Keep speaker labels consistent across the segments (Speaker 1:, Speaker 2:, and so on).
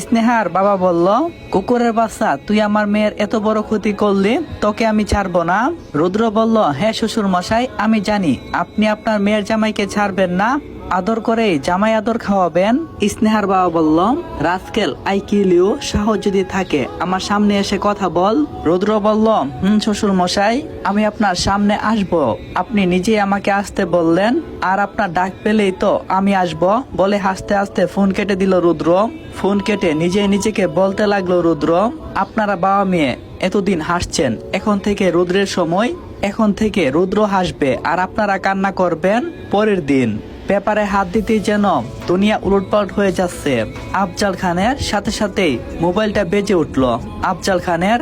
Speaker 1: স্নেহার বাবা বলল, কুকুরের বাচ্চা, তুই আমার মেয়ের এত বড় ক্ষতি করলি, তোকে আমি ছাড়বো না। রুদ্র বলল, হ্যাঁ শ্বশুর মশাই, আমি জানি আপনি আপনার মেয়ের জামাইকে ছাড়বেন না, আদর করে জামাই আদর খাওয়াবেন। স্নেহার বাবা বলল, রাস্কেল, আই কিল ইউ, সাহস যদি থাকে আমার সামনে এসে কথা বল। রুদ্র বলল, শ্বশুর মশাই, আমি আপনার সামনে আসব, আপনি নিজেই আমাকে আসতে বললেন, আর আপনার ডাক পেলেই তো আমি আসব। বলে হাসতে হাসতে ফোন কেটে দিল রুদ্র। ফোন কেটে নিজেকে বলতে লাগলো রুদ্র, আপনারা বাবা মেয়ে এতদিন হাসছেন, এখন থেকে রুদ্রের সময়, এখন থেকে রুদ্র হাসবে আর আপনারা কান্না করবেন পরের দিন। পেপারে হাত দিতেই যেন দুনিয়া উলটপালট হয়ে যাচ্ছে। আফজাল খানের সাথে সাথেই মোবাইলটা বেজে উঠল আফজাল খানের।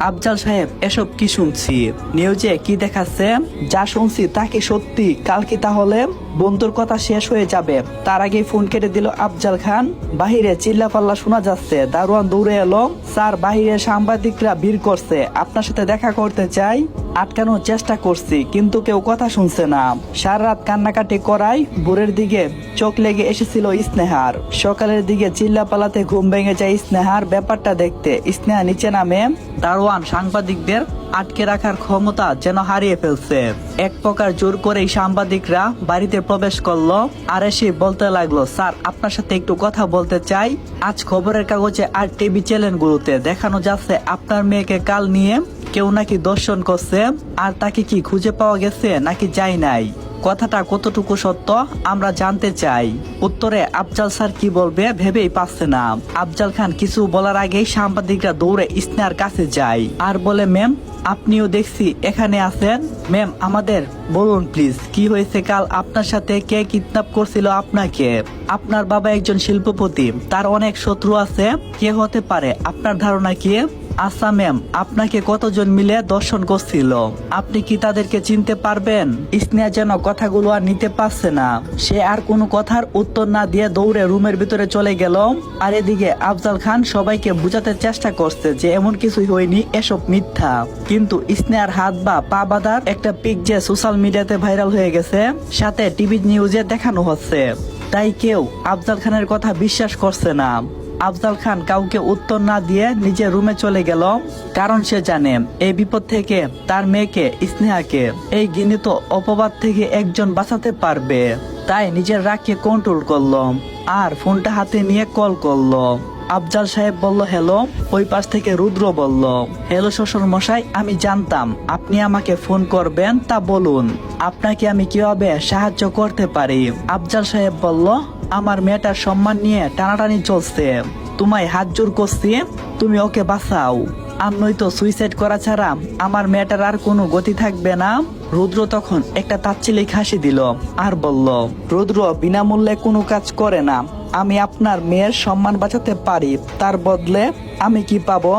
Speaker 1: আফজাল সাহেব, এসব কি শুনছি? নিউজে কি দেখাচ্ছে? যা শুনছি তা কি সত্যি? কাল কি তাহলে বন্ধুর কথা শেষ হয়ে যাবে? তার আগে ফোন কেটে দিল আফজাল খান। বাহিরে চিল্লাপাল্লা শোনা যাচ্ছে। দারোয়ান দৌড়ে এলো। স্যার, বাহিরে সাংবাদিকরা ভিড় করছে, আপনার সাথে দেখা করতে চাই। আটকানোর চেষ্টা করছি কিন্তু কেউ কথা শুনছে না। সারা রাত কান্নাকাটি করায় ভোরের দিকে চোখ লেগে এসেছিল স্নেহার। সকালের দিকে চিল্লাপাল্লাতে ঘুম ভেঙে যায় স্নেহার। ব্যাপারটা দেখতে স্নেহা নিচে নামে। দারোয়ান সাংবাদিকদের আটকে রাখার ক্ষমতা যেন হারিয়ে ফেলছে। এক প্রকার জোর করেই সাংবাদিকরা বাড়িতে প্রবেশ করলো আর এসে বলতে লাগলো, স্যার, আপনার সাথে একটু কথা বলতে চাই। আজ খবরের কাগজে আর টিভি চ্যানেলগুলোতে দেখানো যাচ্ছে আপনার মেয়েকে কাল নিয়ে কেউ নাকি দর্শন করছে, আর তাকে কি খুঁজে পাওয়া গেছে নাকি যায় নাই? কথাটা কতটুকু সত্য আমরা জানতে চাই। উত্তরে আফজাল স্যার কি বলবে ভেবেই পাচ্ছে না। আফজাল খান কিছু বলার আগেই সাংবাদিকরা দৌড়ে স্নেহার কাছে যায় আর বলে, ম্যাম, আপনিও দেখছি এখানে আছেন। ম্যাম, আমাদের বলুন প্লিজ, কি হয়েছে? কাল আপনার সাথে কে কিডন্যাপ করছিল আপনাকে? আপনার বাবা একজন শিল্পপতি, তার অনেক শত্রু আছে, কে হতে পারে? আপনার ধারণা কি? আচ্ছা ম্যাম, আপনাকে কতজন মিলে দর্শন করছিল? আপনি কি তাদেরকে চিনতে পারবেন? স্নেহা যেন কথাগুলো আর নিতে পারছে না। সে আর কোনো কথার উত্তর না দিয়ে দৌড়ে রুমের ভিতরে চলে গেল। আর এদিকে আফজাল খান সবাইকে বোঝাতে চেষ্টা করছে যে এমন কিছুই হয়নি, এসব মিথ্যা। কিন্তু স্নেহার হাত বা পা বাঁধার একটা পিক যে সোশ্যাল মিডিয়াতে ভাইরাল হয়ে গেছে, সাথে টিভি নিউজে দেখানো হচ্ছে, তাই কেউ আফজাল খানের কথা বিশ্বাস করছে না। আফজাল খান কাউকে উত্তর না দিয়ে নিজের রুমে চলে গেল, কারণ সে জানে এই বিপদ থেকে তার মেয়েকে স্নেহাকে এই ঘৃণিত অপবাদ থেকে একজন বাঁচাতে পারবে। তাই নিজের রাগকে কন্ট্রোল করলো আর ফোনটা হাতে নিয়ে কল করলো। আফজাল সাহেব বলল, হ্যালো। ওই পাশ থেকে রুদ্র বলল, হ্যালো শ্বশুর মশাই, আমি জানতাম আপনি আমাকে ফোন করবেন, তা বলুন আপনাকে আমি কিভাবে সাহায্য করতে পারি। আফজাল সাহেব বলল, আমার মেয়েটার সম্মান নিয়ে টানাটানি চলছে, তোমায় হাত জোর করছি, তুমি ওকে বাঁচাও, আর নয়তো সুইসাইড করা ছাড়া আমার মেয়েটার আর কোনো গতি থাকবে না। রুদ্র তখন একটা তাচ্ছিলিক হাসি দিল আর বলল, রুদ্র বিনামূল্যে কোনো কাজ করে না, আমি আপনার মেয়ের সম্মান বাঁচাতে পারি, তার বদলে আমি কি পাবো?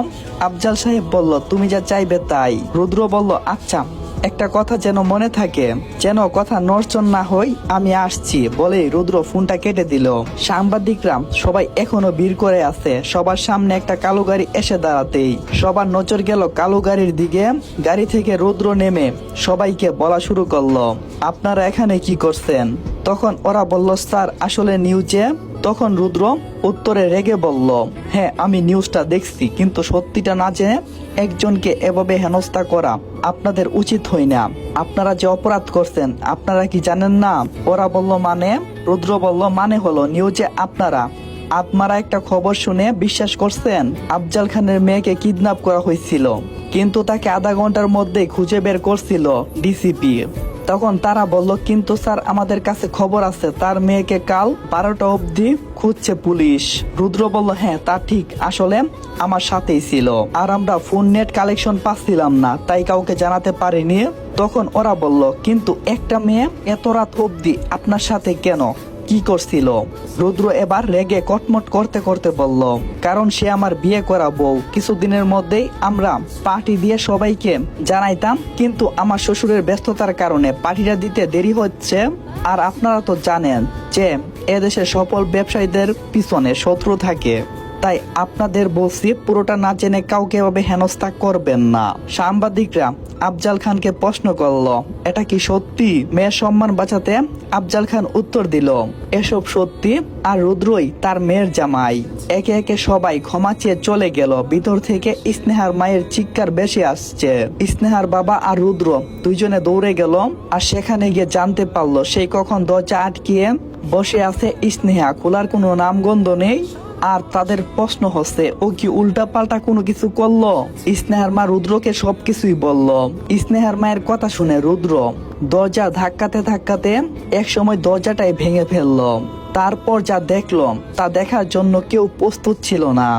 Speaker 1: আফজাল সাহেব বলল, তুমি যা চাইবে তাই। রুদ্র বলল, আচ্ছা, একটা কথা যেন মনে থাকে, যেন কথা নড়চড় না হই, আমি আসছি বলেই রুদ্র ফোনটা কেটে দিল। সাংবাদিকরা সবাই এখনো ভিড় করে আছে। সবার সামনে একটা কালো গাড়ি এসে দাঁড়াতেই সবার নজর গেল কালো গাড়ির দিকে। গাড়ি থেকে রুদ্র নেমে সবাইকে বলা শুরু করলো, আপনারা এখানে কি করছেন? তখন ওরা বলল, স্যার, আসলে নিউজে। তখন রুদ্র উত্তরে রেগে বলল, হ্যাঁ, আমি নিউজটা দেখছি, কিন্তু সত্যিটা না জেনে একজনকে এভাবে হেনস্থা করা আপনাদের উচিত হয় না। আপনারা যে অপরাধ করছেন আপনারা কি জানেন না? ওরা বলল, মানে? রুদ্র বলল, মানে হলো নিউজে আপনারা একটা খবর শুনে বিশ্বাস করছেন আফজাল খানের মেয়েকে কিডন্যাপ করা হয়েছিল, কিন্তু তাকে আধা ঘন্টার মধ্যে খুঁজে বের করছিল ডিসিপি। তখন তারা বলল, কিন্তু স্যার, আমাদের কাছে খবর আছে তার মেয়েকে কাল 12টা অবধি খুঁজছে পুলিশ। রুদ্র বলল, হ্যাঁ, তা ঠিক, আসলে আমার সাথেই ছিল, আর আমরা ফোন নেট কালেকশন পাচ্ছিলাম না, তাই কাউকে জানাতে পারিনি। তখন ওরা বলল, কিন্তু একটা মেয়ে এত রাত অবধি আপনার সাথে কেন, কি করছিল? রুদ্র এবার রেগে কটমট করতে করতে বলল, কারণ সে আমার বিয়ে করা বউ, কিছুদিনের মধ্যেই আমরা পার্টি দিয়ে সবাইকে জানাইতাম, কিন্তু আমার শ্বশুরের ব্যস্ততার কারণে পার্টিটা দিতে দেরি হচ্ছে। আর আপনারা তো জানেন যে এদেশের সফল ব্যবসায়ীদের পিছনে শত্রু থাকে, তাই আপনাদের বলছি পুরোটা না জেনে কাউকে এভাবে হেনস্থা করবেন না। সাংবাদিকরা আফজাল খানকে প্রশ্ন করলো, এটা কি সত্যি? মেয়ের সম্মান বাঁচাতে আফজাল খান উত্তর দিল, এসব সত্যি। আর রুদ্রই তার মেয়ের জামাই। একে একে সবাই ক্ষমা চেয়ে চলে গেল। ভিতর থেকে স্নেহার মায়ের চিৎকার বেশি আসছে। স্নেহার বাবা আর রুদ্র দুইজনে দৌড়ে গেল আর সেখানে গিয়ে জানতে পারলো সেই কখন দরজা আটকিয়ে বসে আছে স্নেহা, খোলার কোনো নামগন্ধ নেই। আর তাদের প্রশ্ন হচ্ছে, ও কি উল্টা পাল্টা কোনো কিছু করলো? স্নেহার মা রুদ্রকে সবকিছুই বলল। স্নেহার মায়ের কথা শুনে রুদ্র দরজা ধাক্কাতে ধাক্কাতে এক সময় দরজাটাই ভেঙে ফেললো। তারপর যা দেখলো তা দেখার জন্য কেউ প্রস্তুত ছিল না।